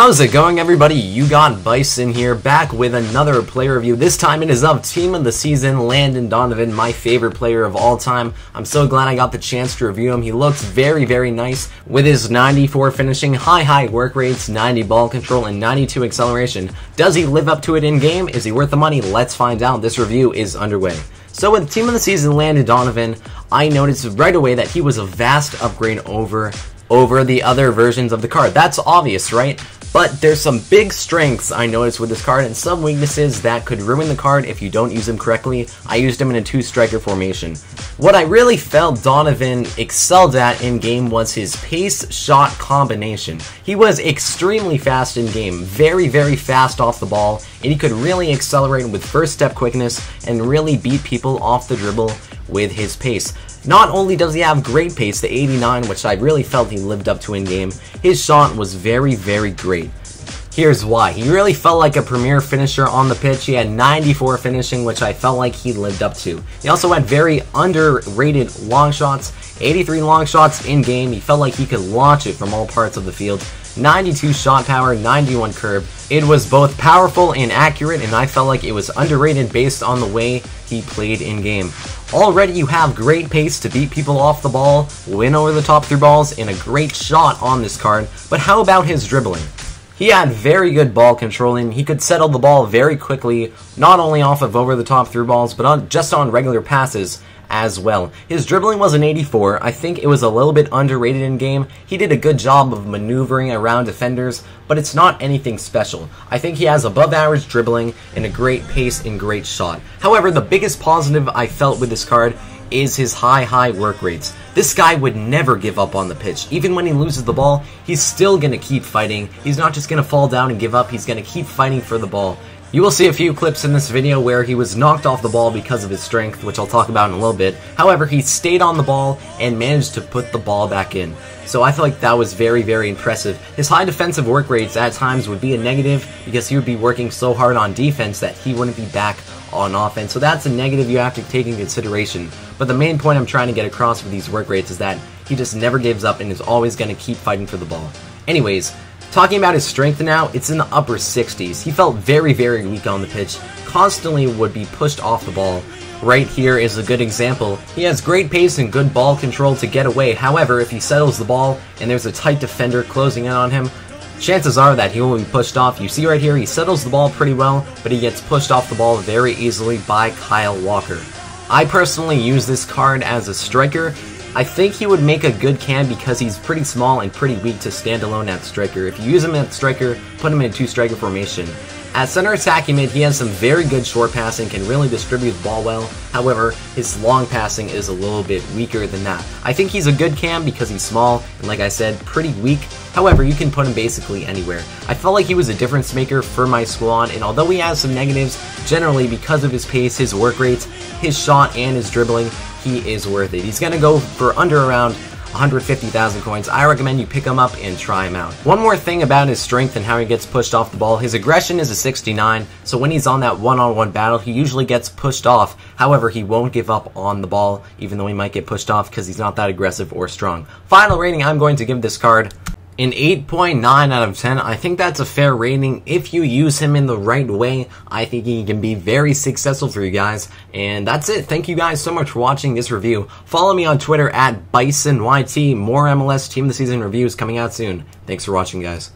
How's it going, everybody? You got Byson here, back with another player review. This time it is of Team of the Season, Landon Donovan, my favorite player of all time. I'm so glad I got the chance to review him. He looks very, very nice with his 94 finishing, high work rates, 90 ball control, and 92 acceleration. Does he live up to it in-game? Is he worth the money? Let's find out. This review is underway. So with Team of the Season, Landon Donovan, I noticed right away that he was a vast upgrade over the other versions of the card. That's obvious, right? But there's some big strengths I noticed with this card and some weaknesses that could ruin the card if you don't use him correctly. I used him in a 2-striker formation. What I really felt Donovan excelled at in-game was his pace-shot combination. He was extremely fast in-game, very fast off the ball, and he could really accelerate with first-step quickness and really beat people off the dribble with his pace. Not only does he have great pace, the 89, which I really felt he lived up to in-game, his shot was very great. Here's why. He really felt like a premier finisher on the pitch. He had 94 finishing, which I felt like he lived up to. He also had very underrated long shots, 83 long shots in-game. He felt like he could launch it from all parts of the field. 92 shot power, 91 curve. It was both powerful and accurate, and I felt like it was underrated based on the way he played in-game. Already you have great pace to beat people off the ball, win over the top through balls, and a great shot on this card, but how about his dribbling? He had very good ball controlling. He could settle the ball very quickly, not only off of over the top through balls, but just on regular passes as well. His dribbling was an 84. I think it was a little bit underrated in game. He did a good job of maneuvering around defenders, but it's not anything special. I think he has above average dribbling and a great pace and great shot. However, the biggest positive I felt with this card is his high work rates. This guy would never give up on the pitch. Even when he loses the ball, he's still going to keep fighting. He's not just going to fall down and give up. He's going to keep fighting for the ball. You will see a few clips in this video where he was knocked off the ball because of his strength, which I'll talk about in a little bit. However, he stayed on the ball and managed to put the ball back in. So I feel like that was very impressive. His high defensive work rates at times would be a negative because he would be working so hard on defense that he wouldn't be back on offense. So that's a negative you have to take in consideration. But the main point I'm trying to get across with these work rates is that he just never gives up and is always going to keep fighting for the ball. Anyways, talking about his strength now, it's in the upper 60s. He felt very weak on the pitch, constantly would be pushed off the ball. Right here is a good example. He has great pace and good ball control to get away. However, if he settles the ball and there's a tight defender closing in on him, chances are that he will be pushed off. You see right here, he settles the ball pretty well, but he gets pushed off the ball very easily by Kyle Walker. I personally use this card as a striker. I think he would make a good cam because he's pretty small and pretty weak to stand alone at striker. If you use him at striker, put him in a 2-striker formation. At center attacking mid, he has some very good short passing, can really distribute the ball well. However, his long passing is a little bit weaker than that. I think he's a good cam because he's small and, like I said, pretty weak. However, you can put him basically anywhere. I felt like he was a difference maker for my squad, and although he has some negatives, generally because of his pace, his work rates, his shot, and his dribbling, he is worth it. He's going to go for under around 150,000 coins. I recommend you pick him up and try him out. One more thing about his strength and how he gets pushed off the ball, his aggression is a 69, so when he's on that one-on-one battle, he usually gets pushed off. However, he won't give up on the ball, even though he might get pushed off because he's not that aggressive or strong. Final rating, I'm going to give this card an 8.9 out of 10. I think that's a fair rating. If you use him in the right way, I think he can be very successful for you guys. And that's it. Thank you guys so much for watching this review. Follow me on Twitter at BysonYT. More MLS Team of the Season reviews coming out soon. Thanks for watching, guys.